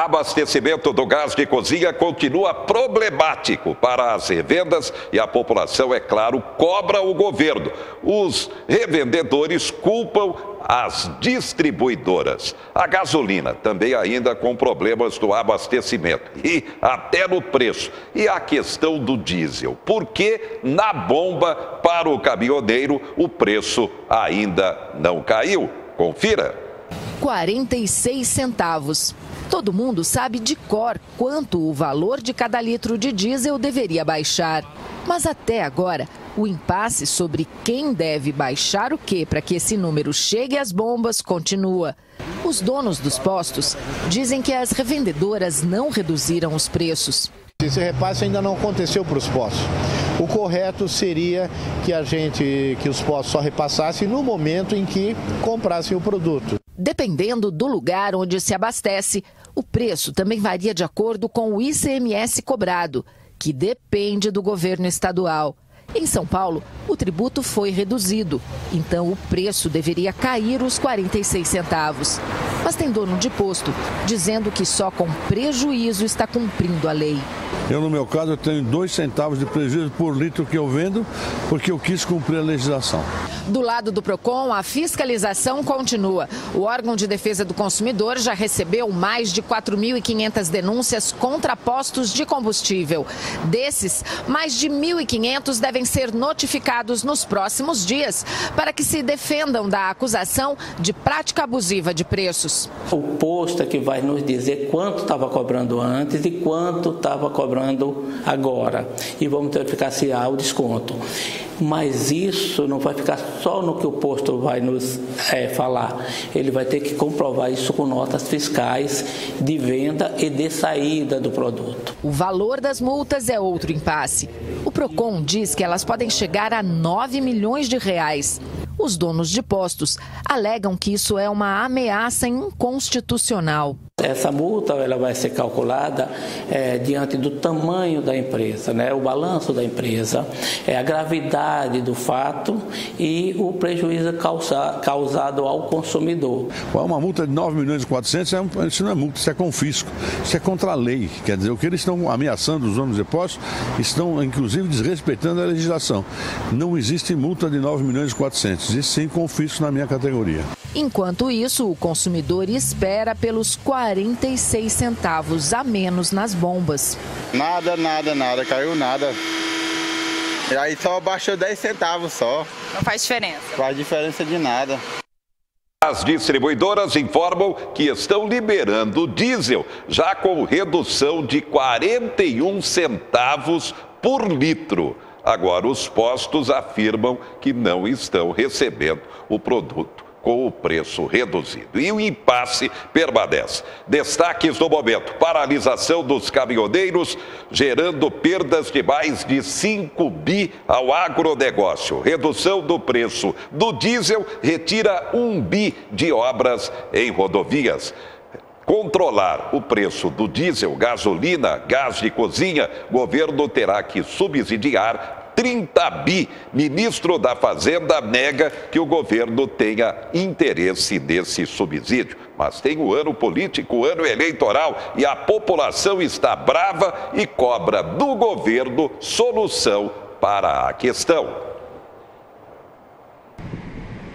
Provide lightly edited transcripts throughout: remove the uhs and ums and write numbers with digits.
Abastecimento do gás de cozinha continua problemático para as revendas e a população, é claro, cobra o governo. Os revendedores culpam as distribuidoras. A gasolina também ainda com problemas do abastecimento e até no preço. E a questão do diesel, porque na bomba para o caminhoneiro o preço ainda não caiu. Confira. 46 centavos. Todo mundo sabe de cor quanto o valor de cada litro de diesel deveria baixar. Mas até agora, o impasse sobre quem deve baixar o quê para que esse número chegue às bombas continua. Os donos dos postos dizem que as revendedoras não reduziram os preços. Esse repasse ainda não aconteceu para os postos. O correto seria que os postos só repassassem no momento em que comprassem o produto. Dependendo do lugar onde se abastece, o preço também varia de acordo com o ICMS cobrado, que depende do governo estadual. Em São Paulo, o tributo foi reduzido, então o preço deveria cair os 46 centavos. Mas tem dono de posto dizendo que só com prejuízo está cumprindo a lei. Eu, no meu caso, eu tenho 2 centavos de prejuízo por litro que eu vendo, porque eu quis cumprir a legislação. Do lado do PROCON, a fiscalização continua. O órgão de defesa do consumidor já recebeu mais de 4.500 denúncias contra postos de combustível. Desses, mais de 1.500 devem ser notificados nos próximos dias para que se defendam da acusação de prática abusiva de preços. O posto é que vai nos dizer quanto estava cobrando antes e quanto estava cobrando agora. E vamos verificar se há o desconto. Mas isso não vai ficar só no que o posto vai nos falar. Ele vai ter que comprovar isso com notas fiscais de venda e de saída do produto. O valor das multas é outro impasse. O PROCON diz que elas podem chegar a 9 milhões de reais. Os donos de postos alegam que isso é uma ameaça inconstitucional. Essa multa ela vai ser calculada diante do tamanho da empresa, né? O balanço da empresa, a gravidade do fato e o prejuízo causado ao consumidor. Uma multa de 9 milhões e 400, isso não é multa, isso é confisco, isso é contra a lei. Quer dizer, o que eles estão ameaçando os donos de postos, estão inclusive desrespeitando a legislação. Não existe multa de 9 milhões e 400, existe sim confisco na minha categoria. Enquanto isso, o consumidor espera pelos 46 centavos a menos nas bombas. Nada, caiu nada. E aí só baixou 10 centavos só. Não faz diferença? Faz diferença de nada. As distribuidoras informam que estão liberando diesel, já com redução de 41 centavos por litro. Agora, os postos afirmam que não estão recebendo o produto com o preço reduzido. E o impasse permanece. Destaques do momento: paralisação dos caminhoneiros, gerando perdas de mais de 5 bi ao agronegócio. Redução do preço do diesel retira 1 bi de obras em rodovias. Controlar o preço do diesel, gasolina, gás de cozinha, governo terá que subsidiar 30 bi. Ministro da Fazenda nega que o governo tenha interesse nesse subsídio. Mas tem o ano político, o ano eleitoral, e a população está brava e cobra do governo solução para a questão.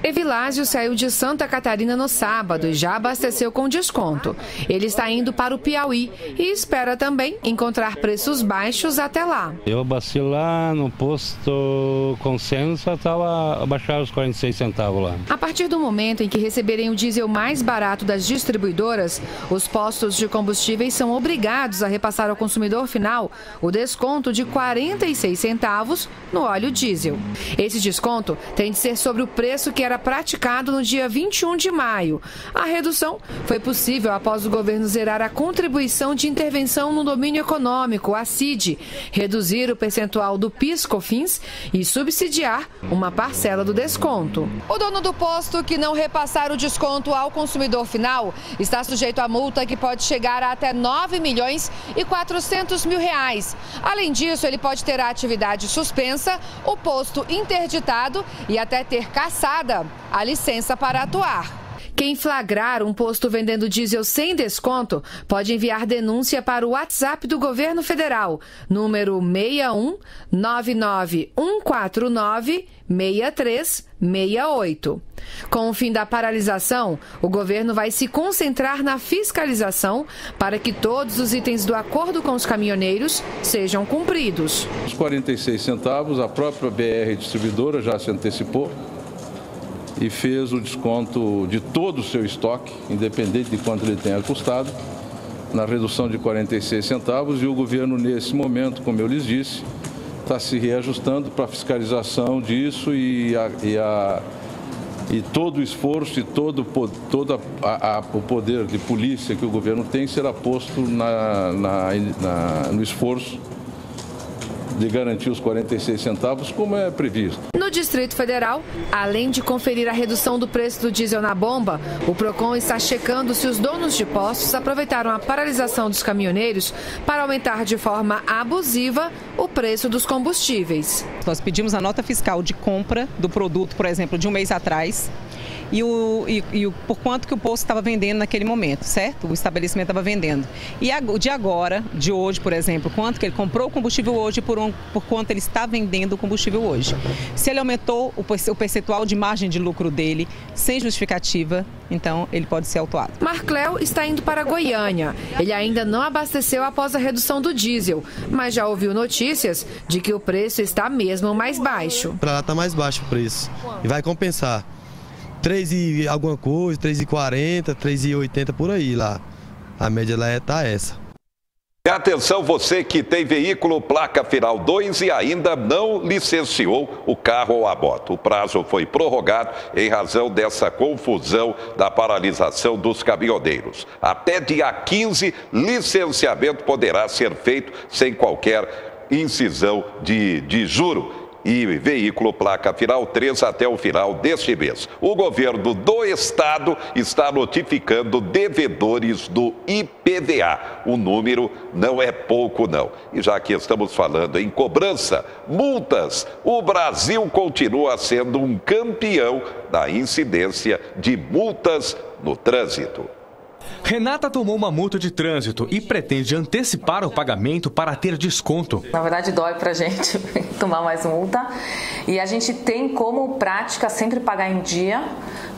Evilásio saiu de Santa Catarina no sábado e já abasteceu com desconto. Ele está indo para o Piauí e espera também encontrar preços baixos até lá. Eu abasteci lá no posto Consenso, só estava abaixando os 46 centavos lá. A partir do momento em que receberem o diesel mais barato das distribuidoras, os postos de combustíveis são obrigados a repassar ao consumidor final o desconto de 46 centavos no óleo diesel. Esse desconto tem de ser sobre o preço que era praticado no dia 21 de maio. A redução foi possível após o governo zerar a contribuição de intervenção no domínio econômico, a CID, reduzir o percentual do PIS/COFINS e subsidiar uma parcela do desconto. O dono do posto que não repassar o desconto ao consumidor final está sujeito a multa que pode chegar a até 9 milhões e 400 mil reais. Além disso, ele pode ter a atividade suspensa, o posto interditado e até ter cassada a licença para atuar. Quem flagrar um posto vendendo diesel sem desconto pode enviar denúncia para o WhatsApp do Governo Federal, número 61 99149 6368. Com o fim da paralisação, o governo vai se concentrar na fiscalização para que todos os itens do acordo com os caminhoneiros sejam cumpridos. Os 46 centavos, a própria BR Distribuidora já se antecipou e fez o desconto de todo o seu estoque, independente de quanto ele tenha custado, na redução de 46 centavos, e o governo, nesse momento, como eu lhes disse, está se reajustando para a fiscalização disso e todo o esforço e todo o poder de polícia que o governo tem será posto no esforço de garantir os 46 centavos, como é previsto. No Distrito Federal, além de conferir a redução do preço do diesel na bomba, o PROCON está checando se os donos de postos aproveitaram a paralisação dos caminhoneiros para aumentar de forma abusiva o preço dos combustíveis. Nós pedimos a nota fiscal de compra do produto, por exemplo, de um mês atrás, e por quanto que o posto estava vendendo naquele momento, certo? O estabelecimento estava vendendo. E de hoje, por exemplo, quanto que ele comprou o combustível hoje por quanto ele está vendendo o combustível hoje. Se ele aumentou o percentual de margem de lucro dele sem justificativa, então ele pode ser autuado. Marcléo está indo para Goiânia. Ele ainda não abasteceu após a redução do diesel, mas já ouviu notícias de que o preço está mesmo mais baixo. Para lá está mais baixo o preço e vai compensar. 3 e alguma coisa, 3,40, 3,80 por aí lá. A média lá está essa. Atenção, você que tem veículo placa final 2 e ainda não licenciou o carro ou a moto. O prazo foi prorrogado em razão dessa confusão da paralisação dos caminhoneiros. Até dia 15, licenciamento poderá ser feito sem qualquer incisão de juro. E veículo placa final 3 até o final deste mês. O governo do estado está notificando devedores do IPVA. O número não é pouco, não. E já que estamos falando em cobrança, multas, o Brasil continua sendo um campeão da incidência de multas no trânsito. Renata tomou uma multa de trânsito e pretende antecipar o pagamento para ter desconto. Na verdade, dói pra gente tomar mais multa. E a gente tem como prática sempre pagar em dia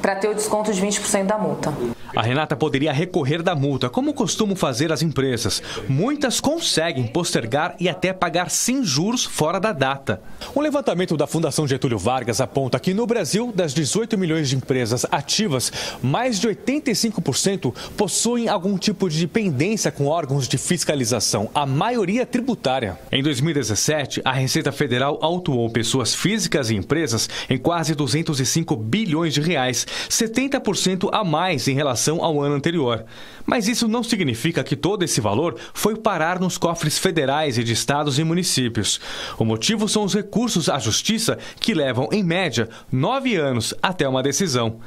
para ter o desconto de 20% da multa. A Renata poderia recorrer da multa, como costumam fazer as empresas. Muitas conseguem postergar e até pagar sem juros fora da data. Um levantamento da Fundação Getúlio Vargas aponta que no Brasil, das 18 milhões de empresas ativas, mais de 85% possuem algum tipo de dependência com órgãos de fiscalização, a maioria tributária. Em 2017, a Receita Federal autuou pessoas físicas e empresas em quase 205 bilhões de reais, 70% a mais em relação ao ano anterior. Mas isso não significa que todo esse valor foi parar nos cofres federais e de estados e municípios. O motivo são os recursos à justiça que levam, em média, 9 anos até uma decisão.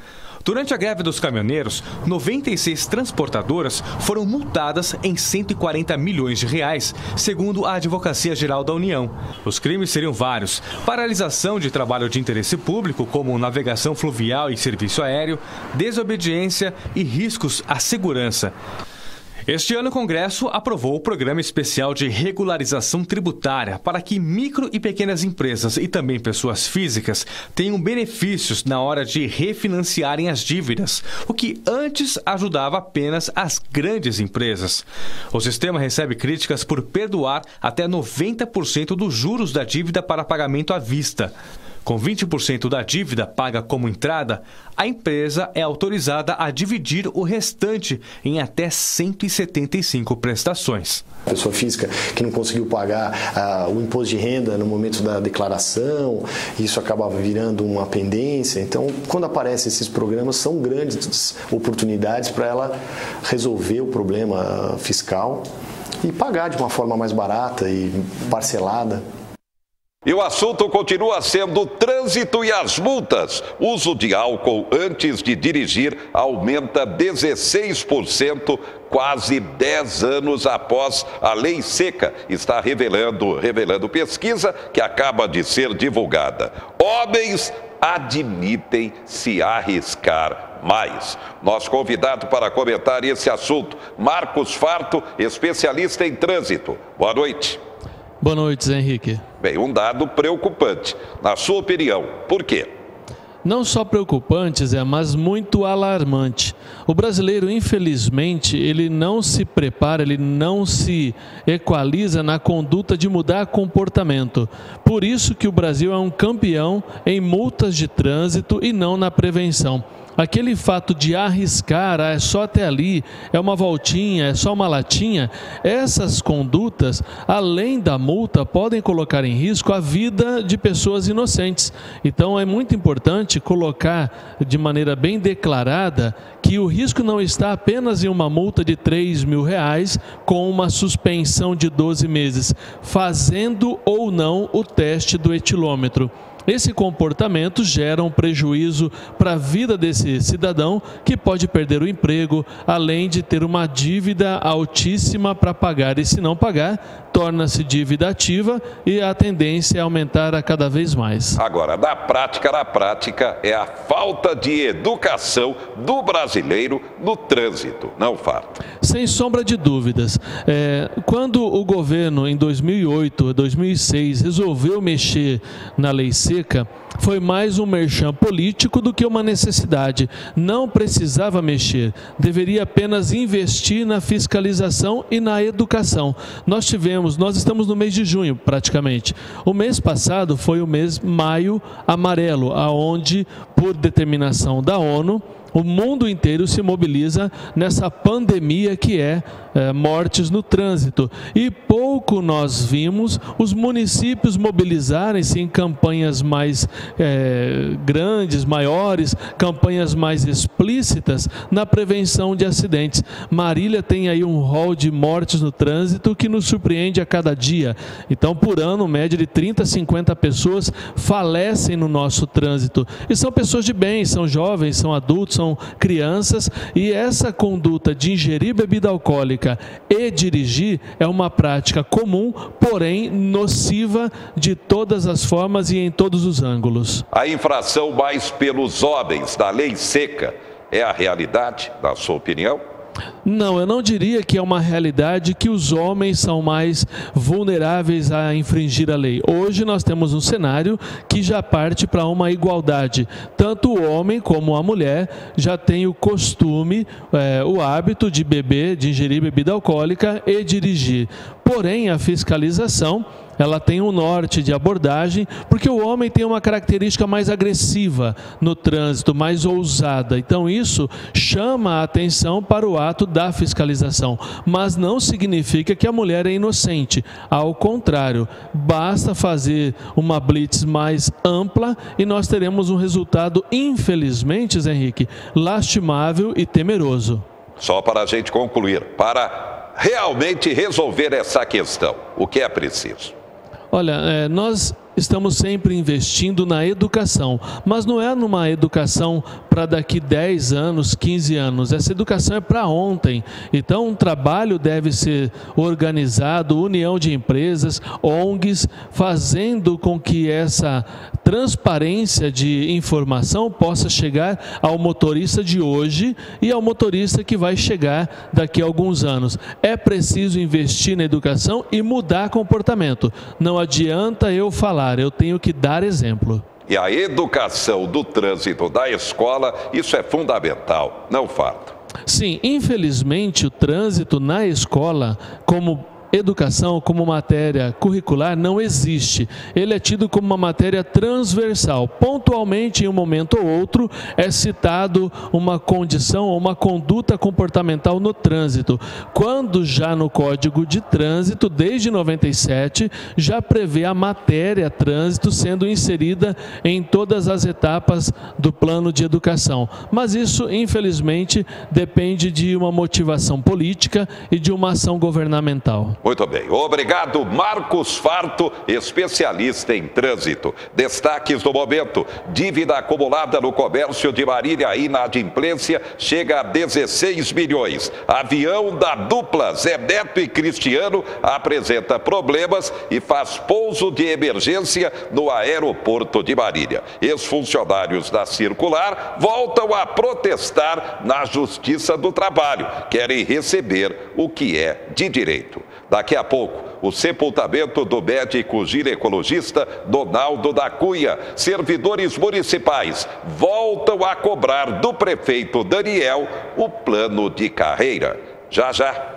Durante a greve dos caminhoneiros, 96 transportadoras foram multadas em 140 milhões de reais, segundo a Advocacia Geral da União. Os crimes seriam vários: paralisação de trabalho de interesse público, como navegação fluvial e serviço aéreo, desobediência e riscos à segurança. Este ano, o Congresso aprovou o Programa Especial de Regularização Tributária para que micro e pequenas empresas e também pessoas físicas tenham benefícios na hora de refinanciarem as dívidas, o que antes ajudava apenas as grandes empresas. O sistema recebe críticas por perdoar até 90% dos juros da dívida para pagamento à vista. Com 20% da dívida paga como entrada, a empresa é autorizada a dividir o restante em até 175 prestações. A pessoa física que não conseguiu pagar o imposto de renda no momento da declaração, isso acaba virando uma pendência. Então, quando aparecem esses programas, são grandes oportunidades para ela resolver o problema fiscal e pagar de uma forma mais barata e parcelada. E o assunto continua sendo o trânsito e as multas. Uso de álcool antes de dirigir aumenta 16%, quase 10 anos após a lei seca. Está revelando pesquisa que acaba de ser divulgada. Homens admitem se arriscar mais. Nosso convidado para comentar esse assunto, Marcos Farto, especialista em trânsito. Boa noite. Boa noite, Zé Henrique. Bem, um dado preocupante. Na sua opinião, por quê? Não só preocupante, Zé, mas muito alarmante. O brasileiro, infelizmente, ele não se prepara, ele não se equaliza na conduta de mudar comportamento. Por isso que o Brasil é um campeão em multas de trânsito e não na prevenção. Aquele fato de arriscar, é só até ali, é uma voltinha, é só uma latinha, essas condutas, além da multa, podem colocar em risco a vida de pessoas inocentes. Então é muito importante colocar de maneira bem declarada que o risco não está apenas em uma multa de R$3 mil com uma suspensão de 12 meses, fazendo ou não o teste do etilômetro. Esse comportamento gera um prejuízo para a vida desse cidadão que pode perder o emprego, além de ter uma dívida altíssima para pagar. E se não pagar, torna-se dívida ativa e a tendência é aumentar a cada vez mais. Agora, na prática, é a falta de educação do brasileiro no trânsito, não Farto? Sem sombra de dúvidas. Quando o governo, em 2008, 2006, resolveu mexer na lei seca, foi mais um merchan político do que uma necessidade. Não precisava mexer, deveria apenas investir na fiscalização e na educação. Nós estamos no mês de junho praticamente. O mês passado foi o mês maio amarelo, aonde, por determinação da ONU, o mundo inteiro se mobiliza nessa pandemia que é mortes no trânsito. E pouco nós vimos os municípios mobilizarem-se em campanhas mais grandes, maiores, campanhas mais explícitas na prevenção de acidentes. Marília tem aí um rol de mortes no trânsito que nos surpreende a cada dia. Então, por ano, média de 30, 50 pessoas falecem no nosso trânsito. E são pessoas de bem, são jovens, são adultos, são crianças, e essa conduta de ingerir bebida alcoólica e dirigir é uma prática comum, porém nociva de todas as formas e em todos os ângulos. A infração mais pelos homens da lei seca é a realidade, na sua opinião? Não, eu não diria que é uma realidade que os homens são mais vulneráveis a infringir a lei. Hoje nós temos um cenário que já parte para uma igualdade. Tanto o homem como a mulher já tem o costume, o hábito de beber, de ingerir bebida alcoólica e dirigir. Porém, a fiscalização, ela tem um norte de abordagem, porque o homem tem uma característica mais agressiva no trânsito, mais ousada. Então isso chama a atenção para o ato da fiscalização, mas não significa que a mulher é inocente. Ao contrário, basta fazer uma blitz mais ampla e nós teremos um resultado, infelizmente, Zé Henrique, lastimável e temeroso. Só para a gente concluir, para realmente resolver essa questão, o que é preciso? Olha, nós estamos sempre investindo na educação, mas não é numa educação para daqui 10 anos, 15 anos. Essa educação é para ontem. Então, um trabalho deve ser organizado, união de empresas, ONGs, fazendo com que essa transparência de informação possa chegar ao motorista de hoje e ao motorista que vai chegar daqui a alguns anos. É preciso investir na educação e mudar comportamento. Não adianta eu falar, eu tenho que dar exemplo. E a educação do trânsito da escola, isso é fundamental, não Farto? Sim, infelizmente o trânsito na escola, como educação, como matéria curricular, não existe. Ele é tido como uma matéria transversal. Pontualmente, em um momento ou outro, é citado uma condição ou uma conduta comportamental no trânsito. Quando já no Código de Trânsito, desde 97, já prevê a matéria trânsito sendo inserida em todas as etapas do plano de educação. Mas isso, infelizmente, depende de uma motivação política e de uma ação governamental. Muito bem. Obrigado, Marcos Farto, especialista em trânsito. Destaques do momento. Dívida acumulada no comércio de Marília, a inadimplência chega a 16 milhões. Avião da dupla Zé Neto e Cristiano apresenta problemas e faz pouso de emergência no aeroporto de Marília. Ex-funcionários da Circular voltam a protestar na Justiça do Trabalho. Querem receber o que é de direito. Daqui a pouco, o sepultamento do médico ginecologista Donaldo da Cunha. Servidores municipais voltam a cobrar do prefeito Daniel o plano de carreira. Já, já.